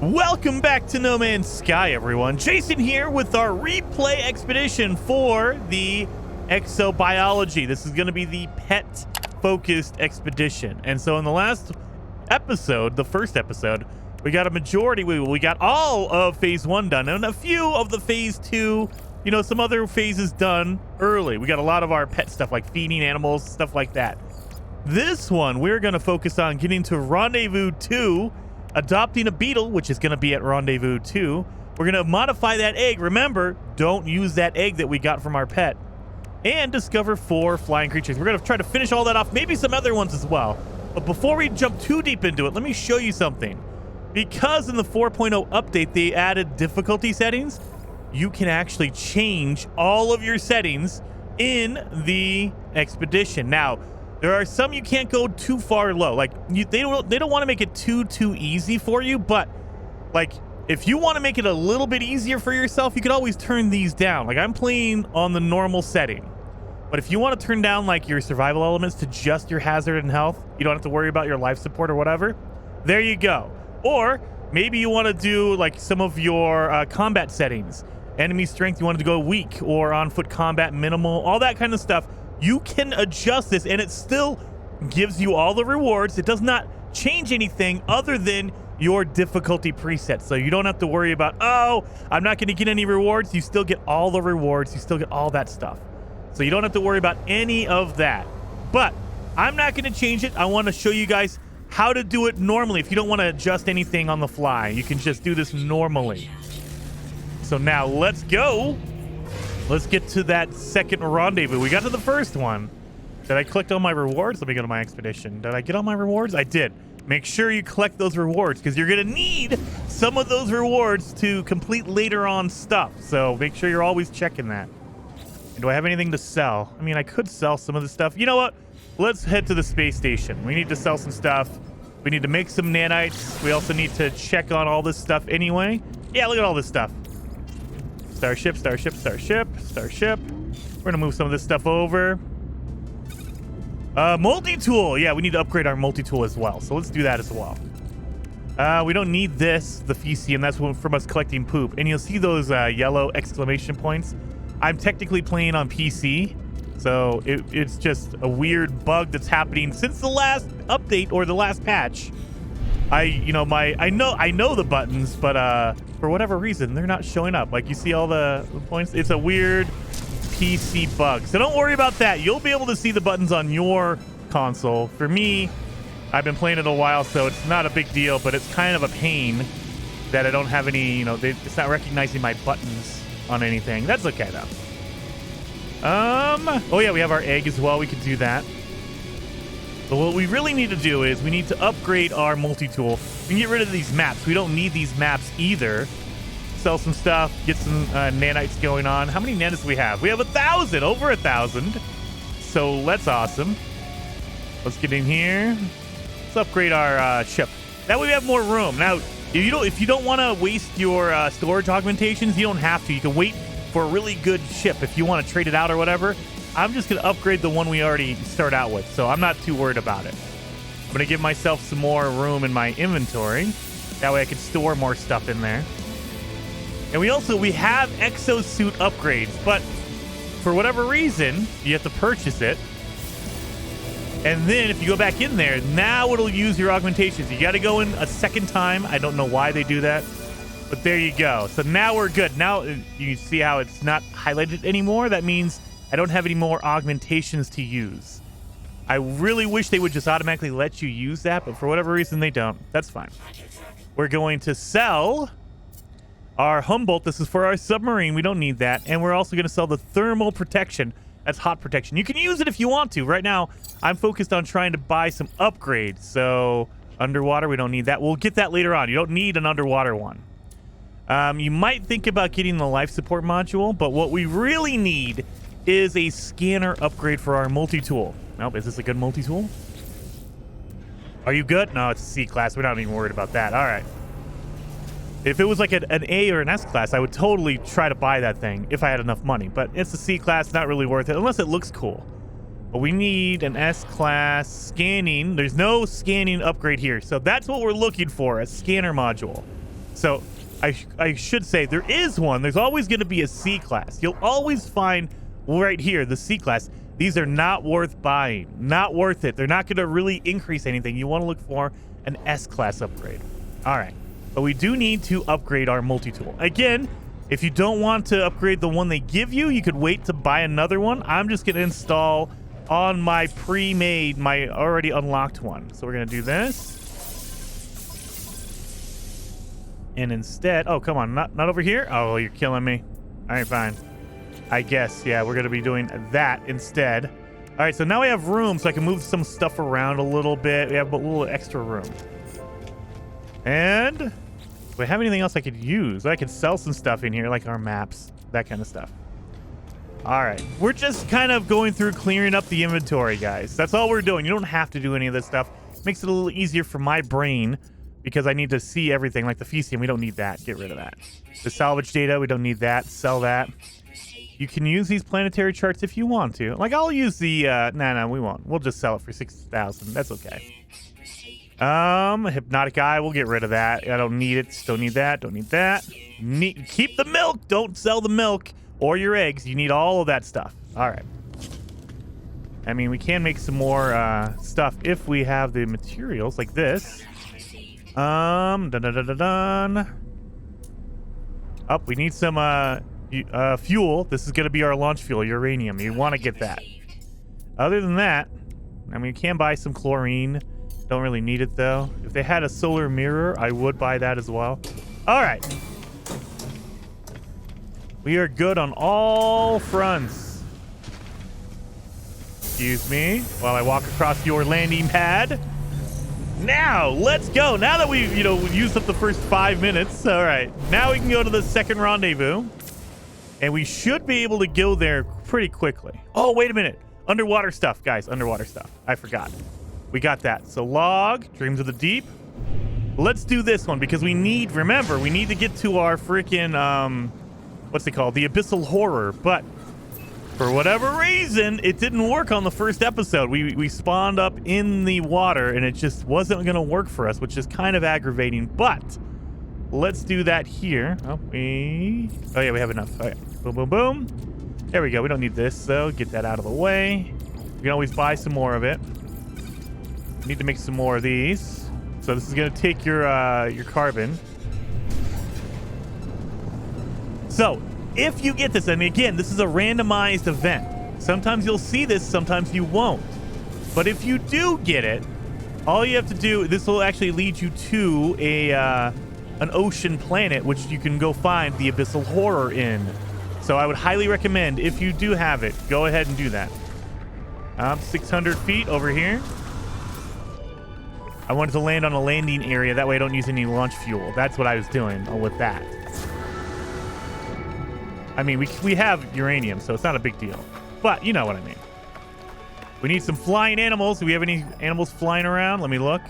Welcome back to No Man's Sky, everyone. Jason here with our replay expedition for the Exobiology. This is going to be the pet-focused expedition. And so in the last episode, the first episode, we got a majority, we got all of Phase 1 done, and a few of the Phase 2, you know, some other phases done early. We got a lot of our pet stuff, like feeding animals, stuff like that. This one, we're going to focus on getting to Rendezvous 2, adopting a beetle, which is going to be at Rendezvous 2. We're going to modify that egg. Remember, don't use that egg that we got from our pet. And discover 4 flying creatures. We're going to try to finish all that off, maybe some other ones as well. But before we jump too deep into it, let me show you something. Because in the 4.0 update, they added difficulty settings, you can actually change all of your settings in the expedition. Now, there are some you can't go too far low. Like they don't want to make it too easy for you, but like if you want to make it a little bit easier for yourself, you can always turn these down. Like I'm playing on the normal setting. But if you want to turn down like your survival elements to just your hazard and health, you don't have to worry about your life support or whatever. There you go. Or maybe you want to do like some of your combat settings. Enemy strength, you want to go weak or on foot combat minimal, all that kind of stuff. You can adjust this and it still gives you all the rewards. It does not change anything other than your difficulty preset. So you don't have to worry about, oh, I'm not going to get any rewards. You still get all the rewards. You still get all that stuff. So you don't have to worry about any of that. But I'm not going to change it. I want to show you guys how to do it normally. If you don't want to adjust anything on the fly, you can just do this normally. So now let's go. Let's get to that second rendezvous. We got to the first one. Did I collect all my rewards? Let me go to my expedition. Did I get all my rewards? I did. Make sure you collect those rewards because you're going to need some of those rewards to complete later on stuff. So make sure you're always checking that. And do I have anything to sell? I mean, I could sell some of the stuff. You know what? Let's head to the space station. We need to sell some stuff. We need to make some nanites. We also need to check on all this stuff anyway. Yeah, look at all this stuff. Starship, starship, starship, starship. We're gonna move some of this stuff over. Multi-tool. Yeah, we need to upgrade our multi-tool as well. So let's do that as well. We don't need this, the Fecium. That's from us collecting poop. And you'll see those yellow exclamation points. I'm technically playing on PC. So it's just a weird bug that's happening since the last update or the last patch. I know the buttons, but for whatever reason, they're not showing up. Like you see all the points. It's a weird PC bug. So don't worry about that. You'll be able to see the buttons on your console. For me, I've been playing it a while, so it's not a big deal, but it's kind of a pain that I don't have any, it's not recognizing my buttons on anything. That's okay though. Oh yeah, we have our egg as well. We could do that. But what we really need to do is we need to upgrade our multi-tool. We can get rid of these maps. We don't need these maps either. Sell some stuff, get some nanites going on. How many nanites do we have? We have 1,000, over 1,000. So that's awesome. Let's get in here. Let's upgrade our ship. That way we have more room. Now, if you don't want to waste your storage augmentations, you don't have to. You can wait for a really good ship if you want to trade it out or whatever. I'm just going to upgrade the one we already start out with, so I'm not too worried about it. I'm going to give myself some more room in my inventory. That way I can store more stuff in there. And we have exosuit upgrades, but for whatever reason, you have to purchase it. And then if you go back in there, now it'll use your augmentations. You got to go in a second time. I don't know why they do that, but there you go. So now we're good. Now you see how it's not highlighted anymore. That means I don't have any more augmentations to use. I really wish they would just automatically let you use that, but for whatever reason they don't. That's fine. We're going to sell our Humboldt. This is for our submarine. We don't need that. And we're also going to sell the thermal protection. That's hot protection. You can use it if you want to. Right now, I'm focused on trying to buy some upgrades. So underwater, we don't need that. We'll get that later on. You don't need an underwater one. You might think about getting the life support module, but what we really need is a scanner upgrade for our multi-tool. Nope, is this a good multi-tool? Are you good? No, it's a C class. We're not even worried about that. All right. If it was like an A or an S class, I would totally try to buy that thing if I had enough money. But it's a C class, not really worth it, unless it looks cool. But we need an S class scanning. There's no scanning upgrade here. So that's what we're looking for, a scanner module. So I should say there is one. There's always going to be a C class. You'll always find right here the C class. These are not worth buying. Not worth it. They're not going to really increase anything. You want to look for an S class upgrade. All right. But we do need to upgrade our multi-tool. Again, if you don't want to upgrade the one they give you, you could wait to buy another one. I'm just going to install on my pre-made, my already unlocked one. So we're going to do this. And instead, oh, come on, not over here. Oh, you're killing me. All right, fine. I guess, yeah, we're going to be doing that instead. All right, so now we have room, so I can move some stuff around a little bit. We have a little extra room. And do I have anything else I could use? I could sell some stuff in here, like our maps, that kind of stuff. All right, we're just kind of going through clearing up the inventory, guys. That's all we're doing. You don't have to do any of this stuff. Makes it a little easier for my brain because I need to see everything, like the Fecium. We don't need that. Get rid of that. The salvage data, we don't need that. Sell that. You can use these planetary charts if you want to. Like, I'll use the, no, we won't. We'll just sell it for 6,000. That's okay. Hypnotic eye, we'll get rid of that. I don't need it. Don't need that. Don't need that. Keep the milk. Don't sell the milk or your eggs. You need all of that stuff. All right. I mean, we can make some more stuff if we have the materials like this. Dun. Oh, we need some fuel. This is going to be our launch fuel, uranium. You want to get that. Other than that, I mean, you can buy some chlorine. Don't really need it, though. If they had a solar mirror, I would buy that as well. All right. We are good on all fronts. Excuse me while I walk across your landing pad. Now, let's go. Now that we've, used up the first 5 minutes. All right. Now we can go to the second rendezvous. And we should be able to go there pretty quickly. Oh, wait a minute. Underwater stuff, guys. Underwater stuff. I forgot. We got that. So log, Dreams of the Deep. Let's do this one because we need, remember, we need to get to our freaking, what's it called? The Abyssal Horror. But for whatever reason, it didn't work on the first episode. We spawned up in the water and it just wasn't going to work for us, which is kind of aggravating. But let's do that here. Oh, yeah, we have enough. Okay. Boom, boom, boom. There we go. We don't need this, though. Get that out of the way. We can always buy some more of it. Need to make some more of these. So this is going to take your carbon. So if you get this, and again, this is a randomized event. Sometimes you'll see this, sometimes you won't. But if you do get it, all you have to do, this will actually lead you to an ocean planet, which you can go find the Abyssal Horror in. So I would highly recommend, if you do have it, go ahead and do that. 600 feet over here. I wanted to land on a landing area. That way I don't use any launch fuel. That's what I was doing with that. I mean, we have uranium, so it's not a big deal. But you know what I mean. We need some flying animals. Do we have any animals flying around? Let me look.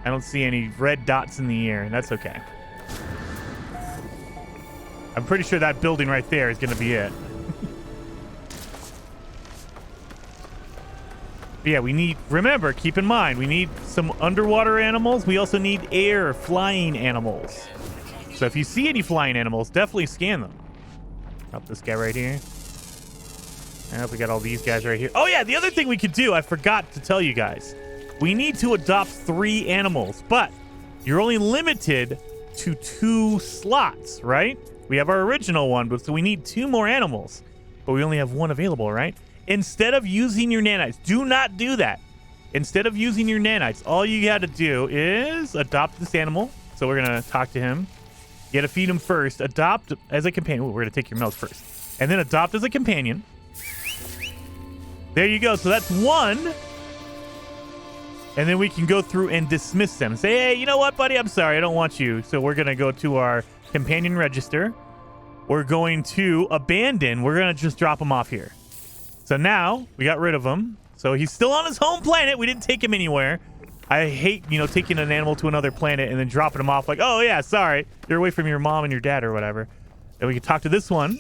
I don't see any red dots in the air. That's okay. I'm pretty sure that building right there is going to be it. But yeah, we need, remember, keep in mind, we need some underwater animals. We also need air flying animals. So if you see any flying animals, definitely scan them. Up this guy right here. And we got all these guys right here. Oh yeah, the other thing we could do, I forgot to tell you guys. We need to adopt 3 animals, but you're only limited to 2 slots, right? We have our original one, but so we need 2 more animals, but we only have 1 available, right? Instead of using your nanites, do not do that. Instead of using your nanites, all you got to do is adopt this animal. So we're going to talk to him. You got to feed him first. Adopt as a companion. Ooh, we're going to take your milk first. And then adopt as a companion. There you go. So that's 1. And then we can go through and dismiss them. Say, hey, you know what, buddy? I'm sorry. I don't want you. So we're going to go to our companion register. We're going to abandon. We're going to just drop him off here. So now we got rid of him. So he's still on his home planet. We didn't take him anywhere. I hate, taking an animal to another planet and then dropping him off like, oh, yeah, sorry. You're away from your mom and your dad or whatever. Then we can talk to this one.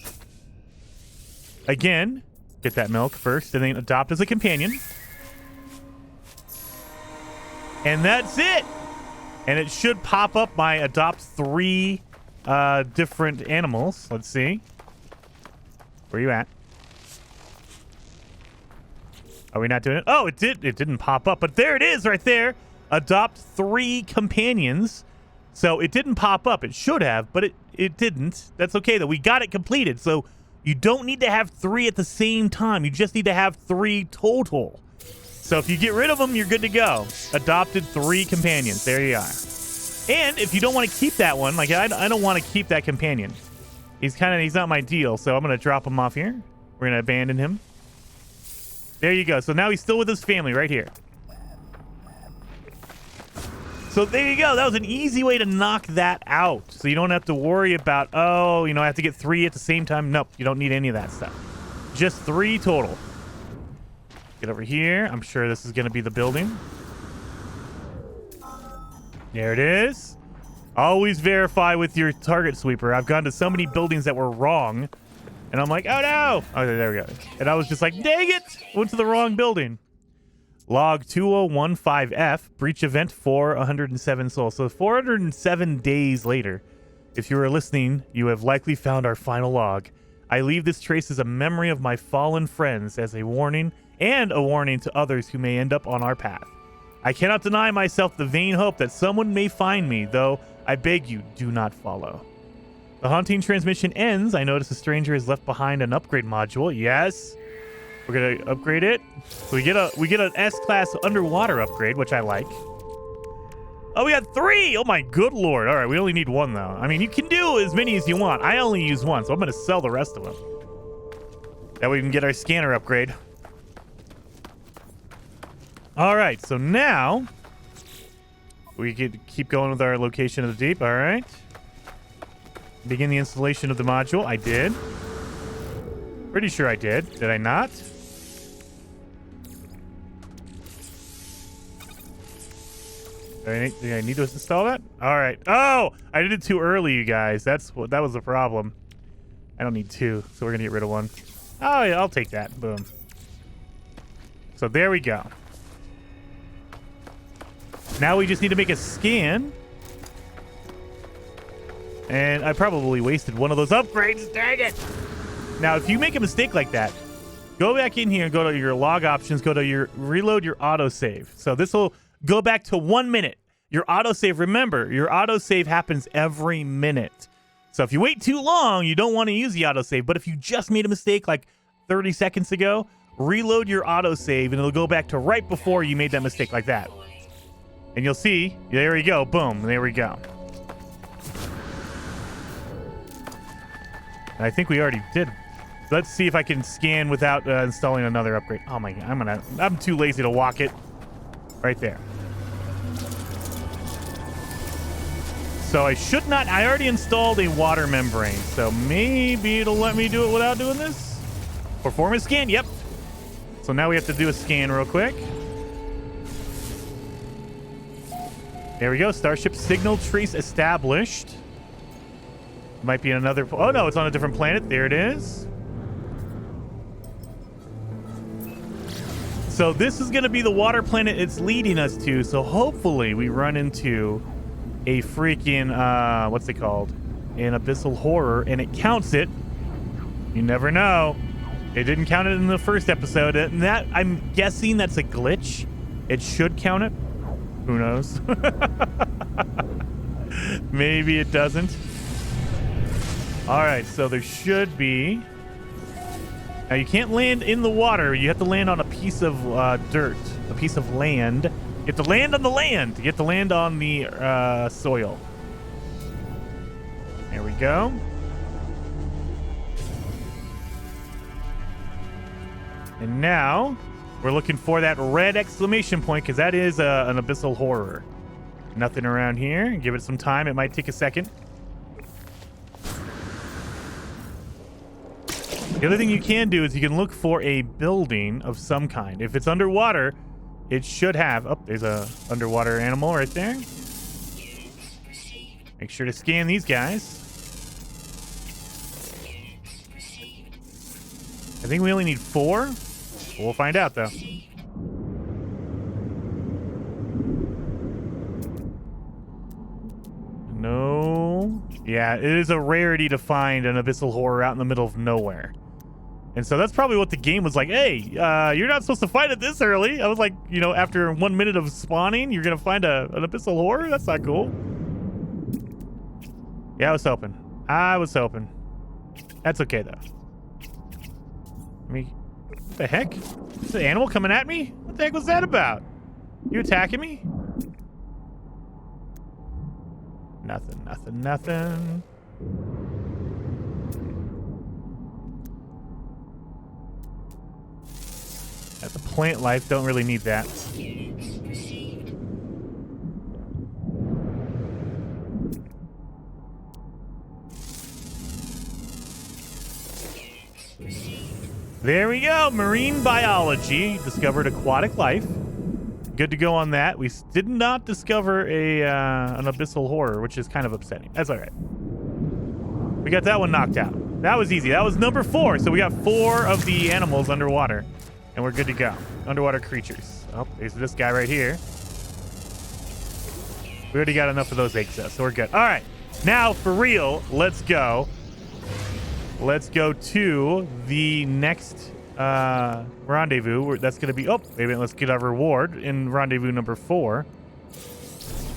Again, get that milk first and then adopt as a companion. And that's it. And it should pop up my adopt 3 different animals. Let's see. Where are you at? Are we not doing it? Oh, it didn't pop up, but there it is right there. Adopt 3 companions. So it didn't pop up. It should have, but it didn't. That's okay, though. We got it completed. So you don't need to have 3 at the same time. You just need to have 3 total. So if you get rid of them, you're good to go. Adopted 3 companions. There you are. And if you don't want to keep that one, like I don't want to keep that companion. He's not my deal. So I'm going to drop him off here. We're going to abandon him. There you go. So now he's still with his family right here. So there you go. That was an easy way to knock that out. So you don't have to worry about, oh, I have to get 3 at the same time. Nope, you don't need any of that stuff. Just 3 total. Get over here. I'm sure this is going to be the building. There it is. Always verify with your target sweeper. I've gone to so many buildings that were wrong. And I'm like, oh no. Oh, there we go. And I was just like, dang it. Went to the wrong building. Log 2015F. Breach event for 107 souls. So 407 days later. If you are listening, you have likely found our final log. I leave this trace as a memory of my fallen friends, as a warning and a warning to others who may end up on our path. I cannot deny myself the vain hope that someone may find me, though I beg you, do not follow. The haunting transmission ends. I notice a stranger has left behind an upgrade module. Yes. We're going to upgrade it. So we get an S-class underwater upgrade, which I like. Oh, we got 3. Oh, my good lord. All right, we only need 1, though. I mean, you can do as many as you want. I only use 1, so I'm going to sell the rest of them. That way we can get our scanner upgrade. All right, so now we could keep going with our location of the deep. All right. Begin the installation of the module. I did. Pretty sure I did. Did I not? Do I need to install that? All right. Oh, I did it too early, you guys. That was the problem. I don't need 2, so we're gonna get rid of 1. Oh yeah, I'll take that. Boom. So there we go. Now we just need to make a scan. And I probably wasted one of those upgrades. Dang it. Now, if you make a mistake like that, go back in here and go to your log options. Go to your reload your autosave. So this will go back to 1 minute. Your autosave, remember, your autosave happens every minute. So if you wait too long, you don't want to use the autosave. But if you just made a mistake like 30 seconds ago, reload your autosave and it'll go back to right before you made that mistake like that. And you'll see, there we go. Boom. There we go. And I think we already did. Let's see if I can scan without installing another upgrade. Oh my god, I'm too lazy to walk it. Right there. So I should not, I already installed a water membrane. So maybe it'll let me do it without doing this. Performance scan, yep. So now we have to do a scan real quick. There we go, Starship signal trace established. Might be another, oh no, it's on a different planet. There it is. So this is going to be the water planet it's leading us to. So hopefully we run into a freaking, what's it called? An abyssal horror, and it counts it. You never know. It didn't count it in the first episode. And that, I'm guessing that's a glitch. It should count it. Who knows? Maybe it doesn't. All right, so there should be... Now, you can't land in the water. You have to land on a piece of dirt, a piece of land. You have to land on the land. You have to land on the soil. There we go. And now we're looking for that red exclamation point because that is an abyssal horror. Nothing around here. Give it some time. It might take a second. The other thing you can do is you can look for a building of some kind. If it's underwater, it should have... Oh, there's a underwater animal right there. Make sure to scan these guys. I think we only need 4. We'll find out, though. So, yeah, it is a rarity to find an abyssal horror out in the middle of nowhere. And so that's probably what the game was like. Hey, you're not supposed to fight it this early. I was like, you know, after 1 minute of spawning, you're going to find an abyssal horror? That's not cool. Yeah, I was hoping. That's okay, though. What the heck? Is the animal coming at me? What the heck was that about? You attacking me? Nothing. That's a plant life. Don't really need that. There we go. Marine biology. Discovered aquatic life. Good to go on that. We did not discover an abyssal horror, which is kind of upsetting. That's all right. We got that one knocked out. That was easy. That was number 4. So we got 4 of the animals underwater, and we're good to go. Underwater creatures. Oh, there's this guy right here. We already got enough of those eggs, though, so we're good. All right. Now, for real, let's go. Let's go to the next rendezvous. That's going to be... Oh, wait a minute. Let's get our reward in rendezvous number 4.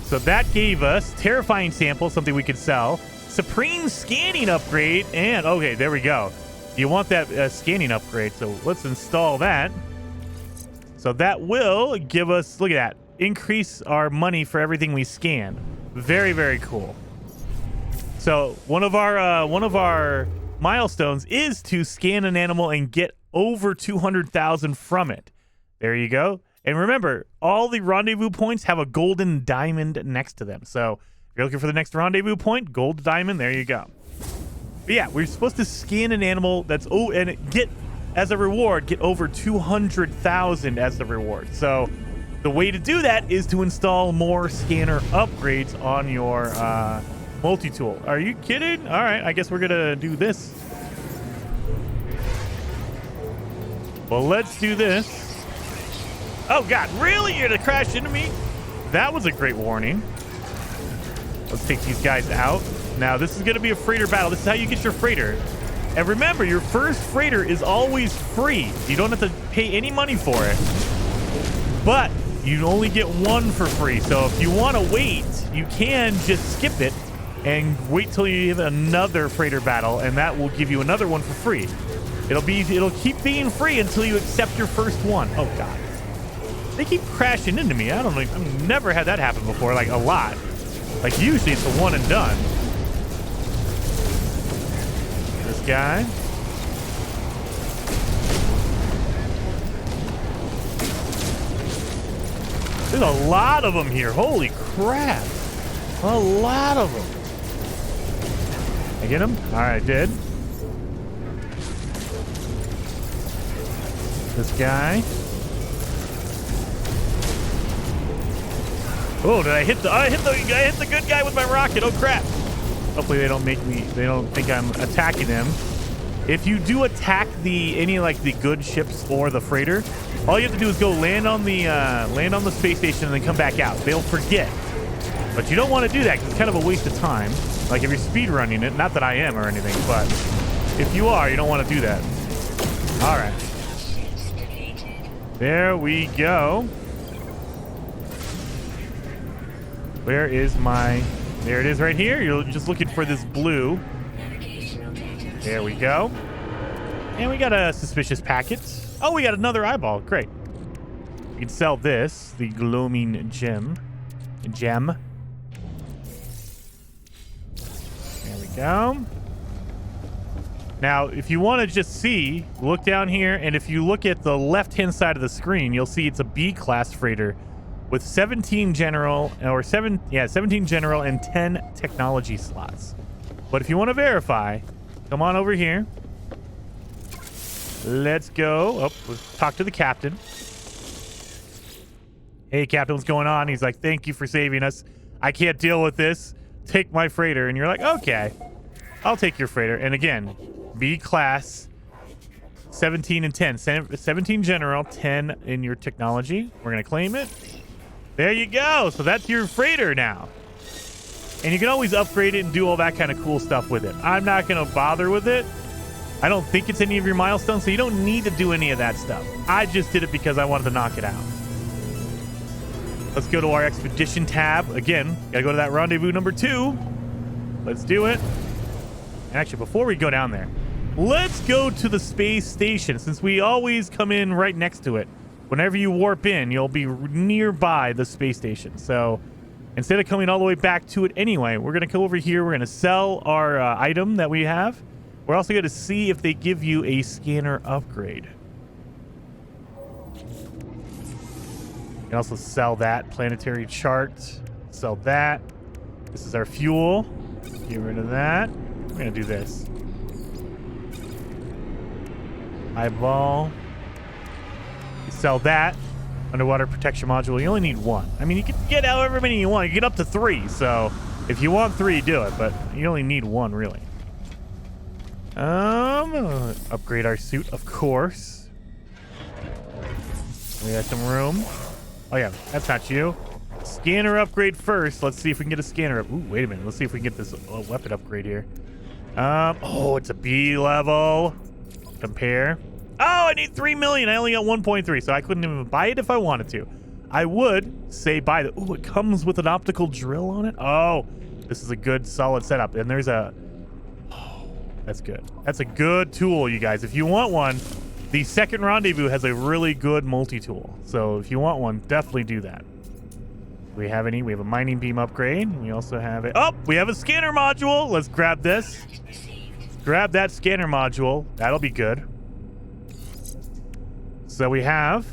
So that gave us terrifying sample, something we could sell. Supreme scanning upgrade. And, okay, there we go. You want that scanning upgrade, so let's install that. So that will give us... Look at that. Increase our money for everything we scan. Very, very cool. So one of our milestones is to scan an animal and get over 200,000 from it. There you go. And remember, all the rendezvous points have a golden diamond next to them. So if you're looking for the next rendezvous point, gold diamond, there you go. But yeah, we're supposed to scan an animal that's and get as a reward, get over 200,000 as the reward. So the way to do that is to install more scanner upgrades on your multi-tool. Are you kidding? All right, I guess we're gonna do this. Well, let's do this. Oh God, really? You're gonna crash into me? That was a great warning. Let's take these guys out. Now, this is gonna be a freighter battle. This is how you get your freighter. And remember, your first freighter is always free. You don't have to pay any money for it. But you only get one for free. So if you want to wait, you can just skip it and wait till you have another freighter battle, and that will give you another one for free. It'll keep being free until you accept your first one. Oh God, they keep crashing into me. I don't know. I've never had that happen before. Like a lot. Like usually it's a one and done. This guy. There's a lot of them here. Holy crap! A lot of them. I get him? All right, I did. This guy. Oh, did I hit the good guy with my rocket? Oh crap. Hopefully they don't think I'm attacking them. If you do attack any like the good ships or the freighter, all you have to do is go land on the space station and then come back out. They'll forget. But you don't want to do that because it's kind of a waste of time. Like if you're speed running it, not that I am or anything, but if you are, you don't want to do that. All right. There we go. Where is my... There it is right here. You're just looking for this blue. There we go. And we got a suspicious packet. Oh, we got another eyeball. Great. We can sell this, the gloaming gem. There we go. Now, if you want to just see, look down here, and if you look at the left-hand side of the screen, you'll see it's a B-class freighter with 17 general, 17 general and 10 technology slots. But if you want to verify, come on over here. Let's go. Oh, let's talk to the captain. Hey, Captain, what's going on? He's like, thank you for saving us. I can't deal with this. Take my freighter. And you're like, okay, I'll take your freighter. And again, B-class, 17 and 10. 17 general, 10 in your technology. We're going to claim it. There you go. So that's your freighter now. And you can always upgrade it and do all that kind of cool stuff with it. I'm not going to bother with it. I don't think it's any of your milestones, so you don't need to do any of that stuff. I just did it because I wanted to knock it out. Let's go to our expedition tab. Again, gotta go to that rendezvous number 2. Let's do it. And actually, before we go down there, let's go to the space station, since we always come in right next to it. Whenever you warp in, you'll be nearby the space station. So instead of coming all the way back to it anyway, we're going to go over here. We're going to sell our item that we have. We're also going to see if they give you a scanner upgrade. You can also sell that planetary chart. Sell that. This is our fuel. Get rid of that. We're going to do this. Eyeball. You sell that. Underwater protection module. You only need 1. I mean, you can get however many you want. You get up to 3. So if you want 3, do it. But you only need 1, really. Upgrade our suit, of course. We got some room. Oh, yeah. That's not you. Scanner upgrade first. Let's see if we can get a scanner up. Ooh, wait a minute. Let's see if we can get this weapon upgrade here. Oh, it's a B level. Compare. Oh, I need 3 million. I only got 1.3, so I couldn't even buy it if I wanted to. I would say buy the... Ooh, it comes with an optical drill on it. Oh, this is a good, solid setup. And there's a... Oh, that's good. That's a good tool, you guys. If you want one, the second rendezvous has a really good multi-tool. So if you want one, definitely do that. Do we have any? We have a mining beam upgrade. We also have a... Oh, we have a scanner module. Let's grab this. Grab that scanner module. That'll be good. So we have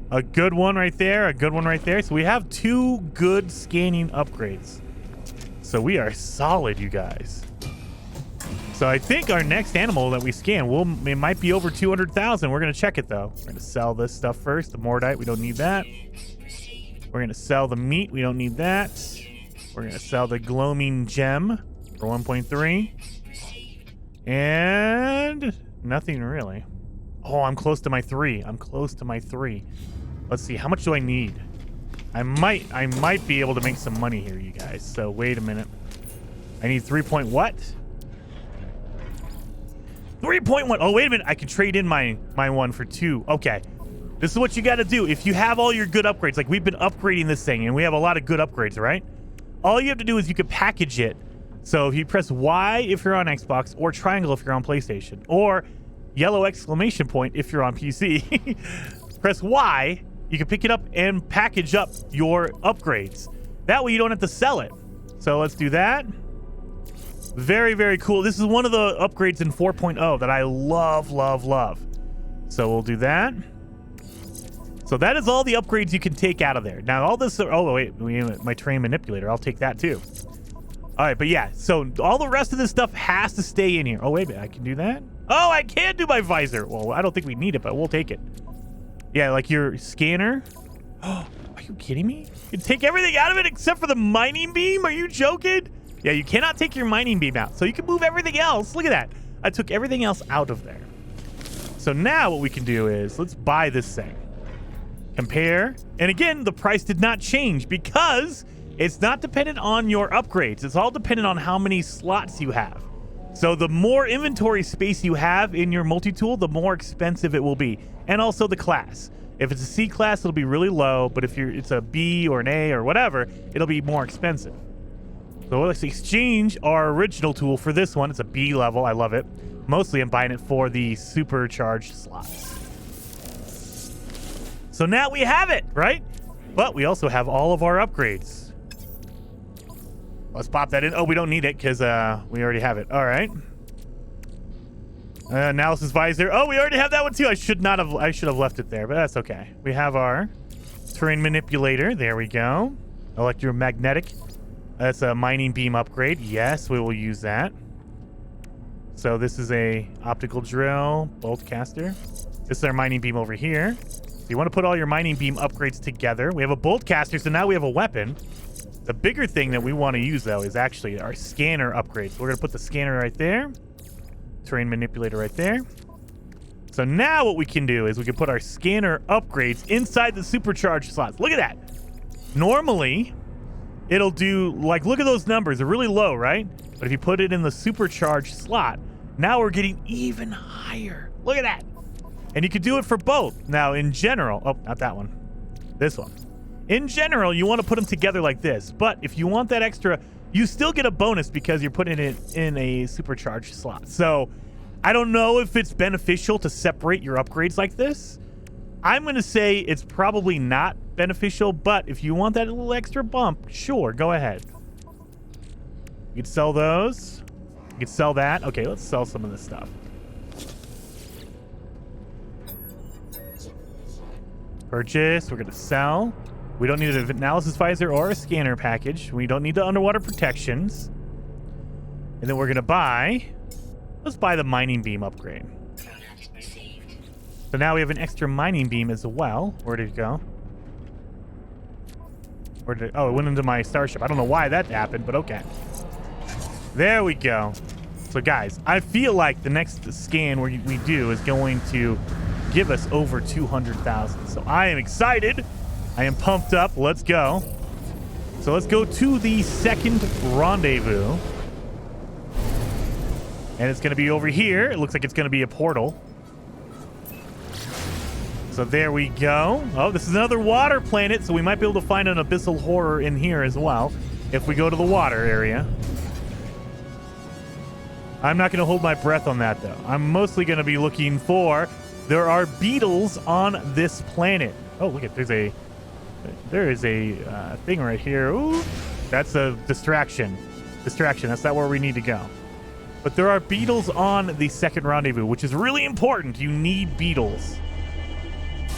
a good one right there, a good one right there. So we have 2 good scanning upgrades. So we are solid, you guys. So I think our next animal that we scan, it might be over 200,000. We're going to check it, though. We're going to sell this stuff first. The Mordite, we don't need that. We're going to sell the meat. We don't need that. We're going to sell the gloaming gem for 1.3. And nothing really. Oh, I'm close to my 3. I'm close to my 3. Let's see. How much do I need? I might be able to make some money here, you guys. So wait a minute. I need 3 point what? 3.1. Oh, wait a minute. I can trade in my 1 for 2. Okay. This is what you got to do. If you have all your good upgrades, like we've been upgrading this thing and we have a lot of good upgrades, right? All you have to do is you can package it. So if you press Y if you're on Xbox, or triangle if you're on PlayStation, or yellow exclamation point if you're on PC, press Y, you can pick it up and package up your upgrades. That way you don't have to sell it. So let's do that. Very, very cool. This is one of the upgrades in 4.0 that I love, love, love. So we'll do that. So that is all the upgrades you can take out of there. Now all this, oh wait, my terrain manipulator, I'll take that too. All right, but yeah, so all the rest of this stuff has to stay in here. Oh, wait a minute, I can do that? Oh, I can do my visor. Well, I don't think we need it, but we'll take it. Yeah, like your scanner. Oh, are you kidding me? You can take everything out of it except for the mining beam? Are you joking? Yeah, you cannot take your mining beam out. So you can move everything else. Look at that. I took everything else out of there. So now what we can do is let's buy this thing. Compare. And again, the price did not change because it's not dependent on your upgrades. It's all dependent on how many slots you have. So the more inventory space you have in your multi-tool, the more expensive it will be. And also the class. If it's a C class, it'll be really low. But if it's a B or an A or whatever, it'll be more expensive. So let's exchange our original tool for this one. It's a B level. I love it. Mostly I'm buying it for the supercharged slots. So now we have it, right? But we also have all of our upgrades. Let's pop that in. Oh, we don't need it because we already have it. All right. Analysis visor. Oh, we already have that one too. I should have left it there, but that's okay. We have our terrain manipulator. There we go. Electromagnetic. That's a mining beam upgrade. Yes, we will use that. So this is a optical drill, bolt caster. This is our mining beam over here. So you want to put all your mining beam upgrades together. We have a bolt caster, so now we have a weapon. The bigger thing that we want to use, though, is actually our scanner upgrades. So we're going to put the scanner right there. Terrain manipulator right there. So now what we can do is we can put our scanner upgrades inside the supercharged slots. Look at that. Normally, it'll do, like, look at those numbers. They're really low, right? But if you put it in the supercharged slot, now we're getting even higher. Look at that. And you can do it for both. Now, in general, oh, not that one. This one. In general, you want to put them together like this. But if you want that extra, you still get a bonus because you're putting it in a supercharged slot. So I don't know if it's beneficial to separate your upgrades like this. I'm going to say it's probably not beneficial, but if you want that little extra bump, sure, go ahead. You can sell those. You can sell that. Okay, let's sell some of this stuff. Purchase. We're going to sell. We don't need an analysis visor or a scanner package. We don't need the underwater protections. And then we're going to buy... Let's buy the mining beam upgrade. So now we have an extra mining beam as well. Where did it go? Oh, it went into my starship. I don't know why that happened, but okay. There we go. So guys, I feel like the next scan we do is going to give us over 200,000. So I am excited. I am pumped up. Let's go. So let's go to the second rendezvous. And it's going to be over here. It looks like it's going to be a portal. So there we go. Oh, this is another water planet, so we might be able to find an abyssal horror in here as well if we go to the water area. I'm not going to hold my breath on that, though. I'm mostly going to be looking for... There are beetles on this planet. Oh, look at... There is a thing right here. Ooh, that's a distraction. That's not where we need to go. But there are beetles on the second rendezvous, which is really important. You need beetles.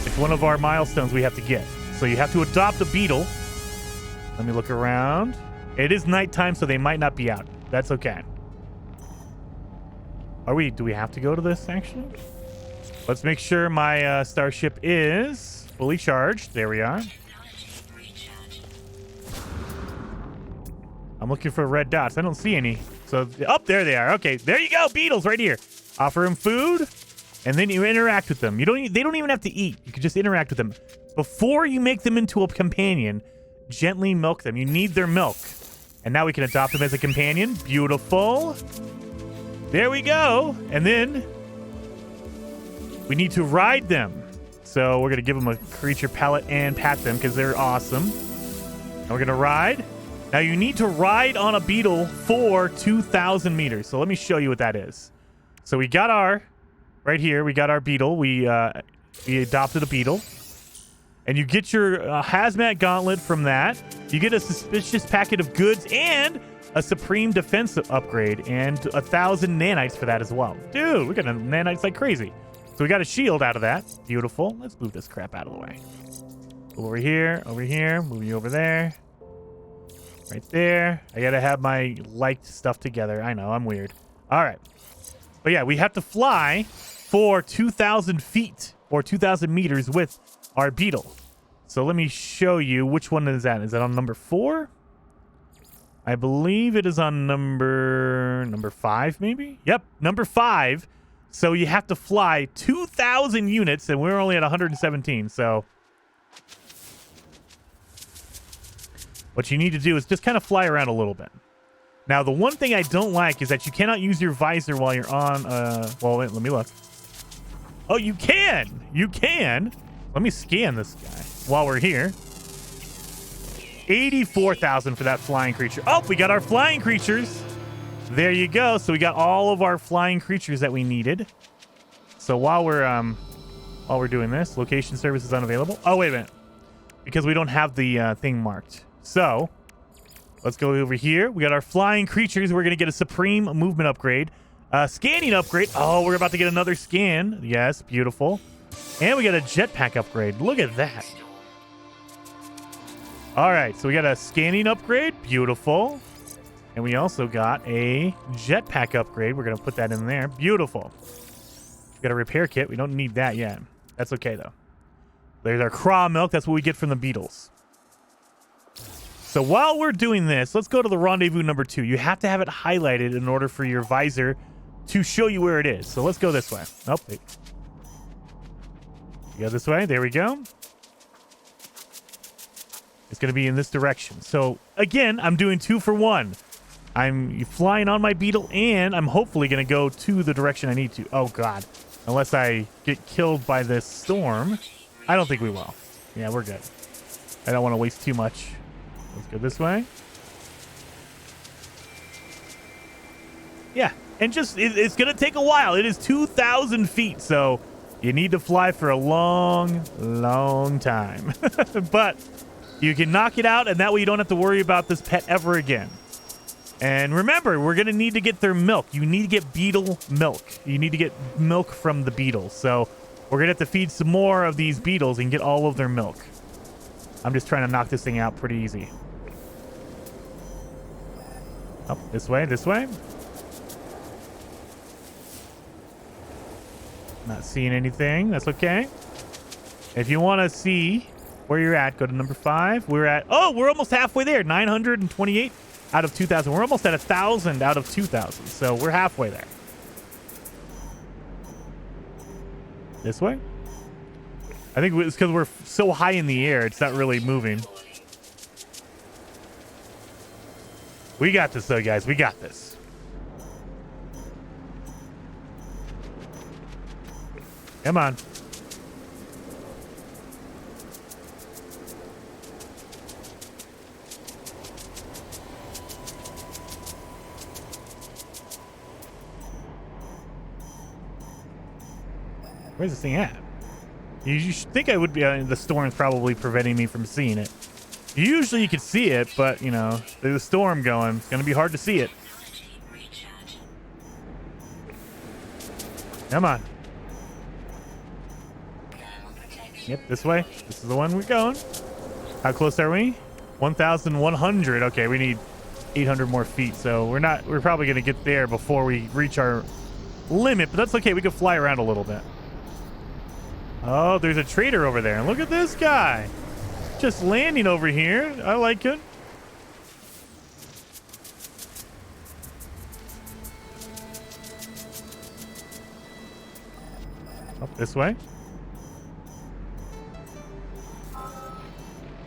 It's one of our milestones we have to get. So you have to adopt a beetle. Let me look around. It is nighttime, so they might not be out. That's okay. Do we have to go to this, actually? Let's make sure my starship is fully charged. There we are. I'm looking for red dots. I don't see any. So, there they are. Okay, there you go. Beetles right here. Offer them food, and then you interact with them. They don't even have to eat. You can just interact with them. Before you make them into a companion, gently milk them. You need their milk. And now we can adopt them as a companion. Beautiful. There we go. And then we need to ride them. So we're going to give them a creature palette and pat them because they're awesome. And we're going to ride. Now, you need to ride on a beetle for 2,000 meters. So let me show you what that is. So we got right here, we got our beetle. We adopted a beetle. And you get your hazmat gauntlet from that. You get a suspicious packet of goods and a supreme defense upgrade and 1,000 nanites for that as well. Dude, we're getting nanites like crazy. So we got a shield out of that. Beautiful. Let's move this crap out of the way. Over here, move you over there. Right there. I gotta have my liked stuff together. I know, I'm weird. All right. But yeah, we have to fly for 2,000 feet or 2,000 meters with our beetle. So let me show you which one is that. Is that on number 4? I believe it is on number 5, maybe? Yep, number 5. So you have to fly 2,000 units, and we're only at 117, so... What you need to do is just kind of fly around a little bit. Now, the one thing I don't like is that you cannot use your visor while you're on... well, wait, let me look. Oh, you can! You can! Let me scan this guy while we're here. 84,000 for that flying creature. Oh, we got our flying creatures. There you go. So we got all of our flying creatures that we needed. So while we're doing this, location service is unavailable. Oh, wait a minute. Because we don't have the thing marked. So, let's go over here. We got our flying creatures. We're going to get a supreme movement upgrade. Scanning upgrade. Oh, we're about to get another scan. Yes, beautiful. And we got a jetpack upgrade. Look at that. All right, so we got a scanning upgrade. Beautiful. And we also got a jetpack upgrade. We're going to put that in there. Beautiful. We got a repair kit. We don't need that yet. That's okay, though. There's our craw milk. That's what we get from the beetles. So while we're doing this, let's go to the rendezvous number 2. You have to have it highlighted in order for your visor to show you where it is. So let's go this way. Oh, wait. You go this way. There we go. It's going to be in this direction. So again, I'm doing 2 for 1. I'm flying on my Beetle, and I'm hopefully going to go to the direction I need to. Oh, God. Unless I get killed by this storm. I don't think we will. Yeah, we're good. I don't want to waste too much. Let's go this way. Yeah, and just, it's going to take a while. It is 2,000 feet, so you need to fly for a long, long time. But you can knock it out, and that way you don't have to worry about this pet ever again. And remember, we're going to need to get their milk. You need to get beetle milk. You need to get milk from the beetles. So we're going to have to feed some more of these beetles and get all of their milk. I'm just trying to knock this thing out pretty easy. Oh, this way, this way. Not seeing anything. That's okay. If you want to see where you're at, go to number 5. We're at, oh, we're almost halfway there. 928 out of 2,000. We're almost at 1,000 out of 2,000. So we're halfway there. This way? I think it's because we're so high in the air, it's not really moving. We got this, though, guys. We got this. Come on. Where's this thing at? You should think I would be. The storm's probably preventing me from seeing it. Usually you could see it, but, you know, there's a storm going. It's going to be hard to see it. Come on. Yep, this way. This is the one we're going. How close are we? 1,100. Okay, we need 800 more feet, so we're probably going to get there before we reach our limit, but that's okay. We can fly around a little bit. Oh, there's a trader over there. And look at this guy. Just landing over here. I like it. Up this way.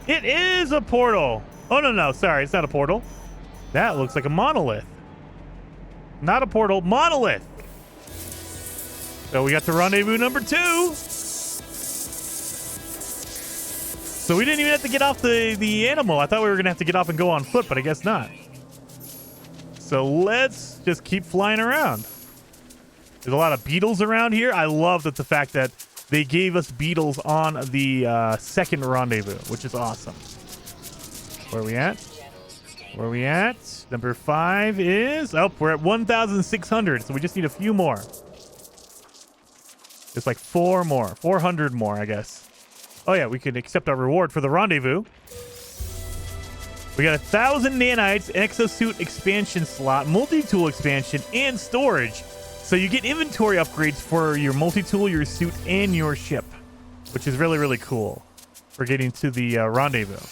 It is a portal. Oh, no. Sorry, it's not a portal. That looks like a monolith. Not a portal. Monolith. So we got to rendezvous number 2. So we didn't even have to get off the animal. I thought we were going to have to get off and go on foot, but I guess not. So let's just keep flying around. There's a lot of beetles around here. I love the fact that they gave us beetles on the second rendezvous, which is awesome. Where are we at? Where are we at? Number 5 is... Oh, we're at 1,600, so we just need a few more. It's like 400 more, I guess. Oh, yeah, we can accept our reward for the rendezvous. We got 1,000 nanites, exosuit expansion slot, multi-tool expansion, and storage. So you get inventory upgrades for your multi-tool, your suit, and your ship, which is really, really cool for getting to the rendezvous.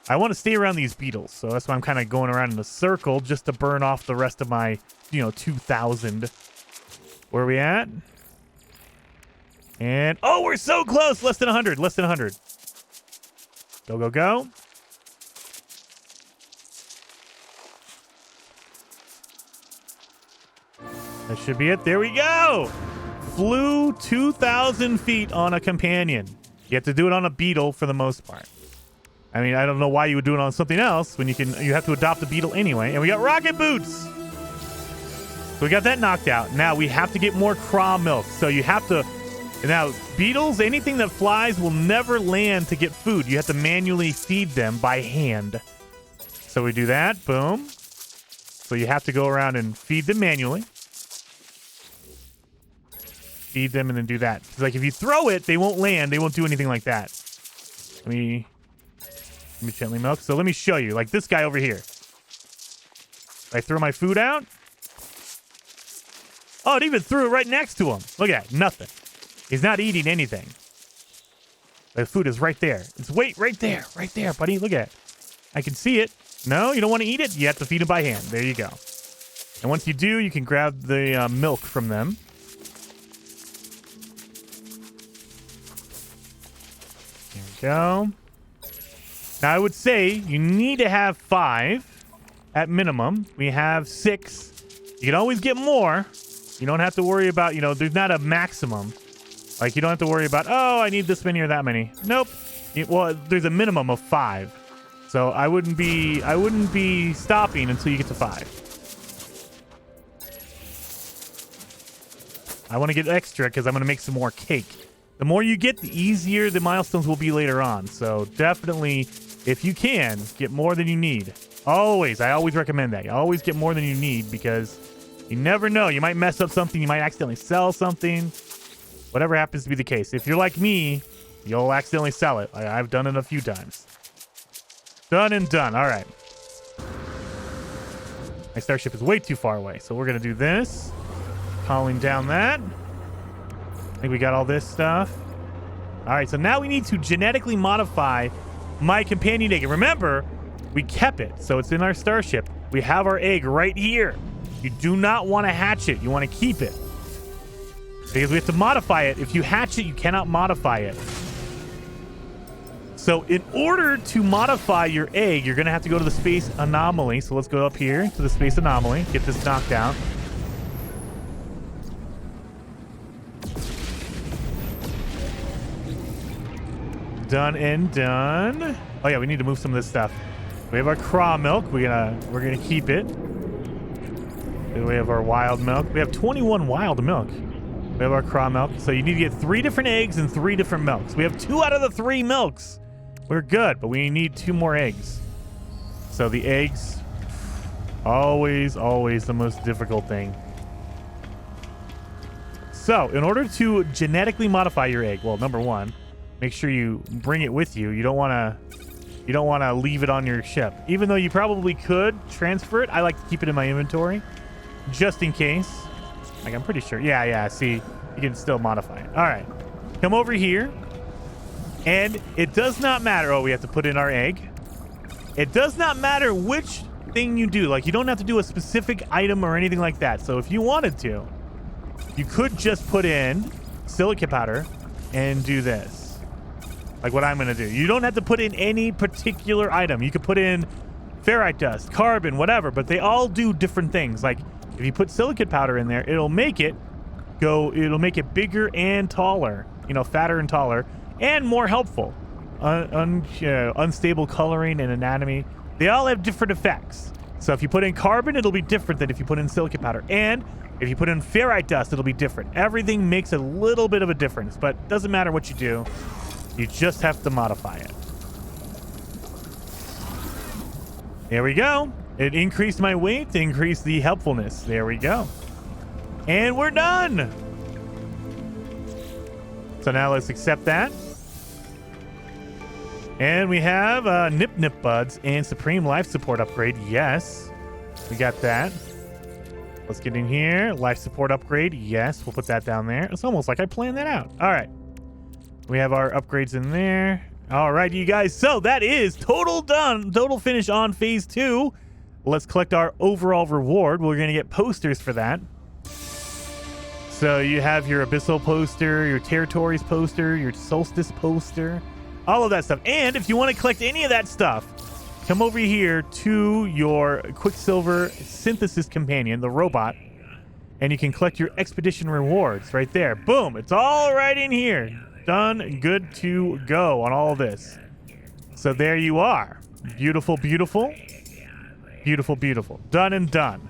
I want to stay around these beetles, so that's why I'm kind of going around in a circle just to burn off the rest of my, 2,000. Where are we at? And, oh, we're so close. Less than 100. Less than 100. Go, go, go. That should be it. There we go. Flew 2,000 feet on a companion. You have to do it on a beetle for the most part. I mean, I don't know why you would do it on something else when you have to adopt a beetle anyway. And we got rocket boots. So we got that knocked out. Now we have to get more craw milk. So you have to... Now, beetles, anything that flies will never land to get food. You have to manually feed them by hand. So we do that. Boom. So you have to go around and feed them manually. Feed them and then do that. It's like if you throw it, they won't land. They won't do anything like that. Let me gently milk. So let me show you. Like this guy over here. I throw my food out. Oh, it even threw it right next to him. Look at that. Nothing. He's not eating anything. The food is right there. It's right there. Right there, buddy. Look at it. I can see it. No, you don't want to eat it? You have to feed it by hand. There you go. And once you do, you can grab the milk from them. There we go. Now, I would say you need to have 5 at minimum. We have 6. You can always get more. You don't have to worry about, you know, there's not a maximum. Like, you don't have to worry about, oh, I need this many or that many. Nope. Well, there's a minimum of 5. So I wouldn't be stopping until you get to 5. I want to get extra because I'm going to make some more cake. The more you get, the easier the milestones will be later on. So definitely, if you can, get more than you need. Always. I always recommend that. You always get more than you need because you never know. You might mess up something. You might accidentally sell something. Whatever happens to be the case. If you're like me, you'll accidentally sell it. I've done it a few times. Done and done. All right. My starship is way too far away. So we're going to do this. Calling down that. I think we got all this stuff. All right, so now we need to genetically modify my companion egg. And remember, we kept it, so it's in our starship. We have our egg right here. You do not want to hatch it. You want to keep it. Because we have to modify it. If you hatch it, you cannot modify it. So in order to modify your egg, you're going to have to go to the space anomaly. So let's go up here to the space anomaly. Get this knocked out. Done and done. Oh yeah, we need to move some of this stuff. We have our craw milk. We're gonna keep it. Then we have our wild milk. We have 21 wild milk. We have our craw milk. So you need to get 3 different eggs and 3 different milks. We have 2 out of the 3 milks. We're good, but we need 2 more eggs. So the eggs, always the most difficult thing. So in order to genetically modify your egg, well, number 1, make sure you bring it with you. You don't want to leave it on your ship. Even though you probably could transfer it, I like to keep it in my inventory just in case. Like, I'm pretty sure. Yeah, see, you can still modify it. All right. Come over here. And it does not matter. Oh, we have to put in our egg. It does not matter which thing you do. Like, you don't have to do a specific item or anything like that. So if you wanted to, you could just put in silicate powder and do this. Like what I'm going to do. You don't have to put in any particular item. You could put in ferrite dust, carbon, whatever, but they all do different things. Like if you put silicate powder in there, it'll make it bigger and taller, you know, fatter and taller and more helpful. Unstable coloring and anatomy. They all have different effects. So if you put in carbon, it'll be different than if you put in silicate powder. And if you put in ferrite dust, it'll be different. Everything makes a little bit of a difference, but it doesn't matter what you do. You just have to modify it. There we go. It increased my weight, increased the helpfulness. There we go. And we're done. So now let's accept that. And we have Nip Nip Buds and Supreme Life Support upgrade. Yes, we got that. Let's get in here. Life Support upgrade. Yes, we'll put that down there. It's almost like I planned that out. All right. We have our upgrades in there. All right, you guys. So that is total done. Total finish on phase 2. Let's collect our overall reward. We're going to get posters for that. So you have your Abyssal poster, your Territories poster, your Solstice poster, all of that stuff. And if you want to collect any of that stuff, come over here to your Quicksilver Synthesis Companion, the robot, and you can collect your expedition rewards right there. Boom. It's all right in here. Done, good to go on all of this. So there you are. Beautiful, beautiful. Beautiful, beautiful. Done and done.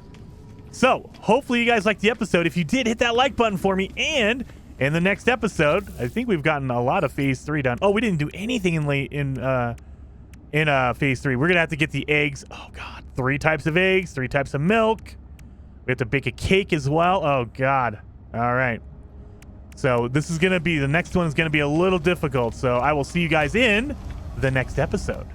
So hopefully you guys liked the episode. If you did, hit that like button for me. And in the next episode, I think we've gotten a lot of phase 3 done. Oh, we didn't do anything in phase 3. We're gonna have to get the eggs. Oh god, 3 types of eggs, 3 types of milk. We have to bake a cake as well. Oh god. All right. So this is going to be, the next one is going to be a little difficult. So I will see you guys in the next episode.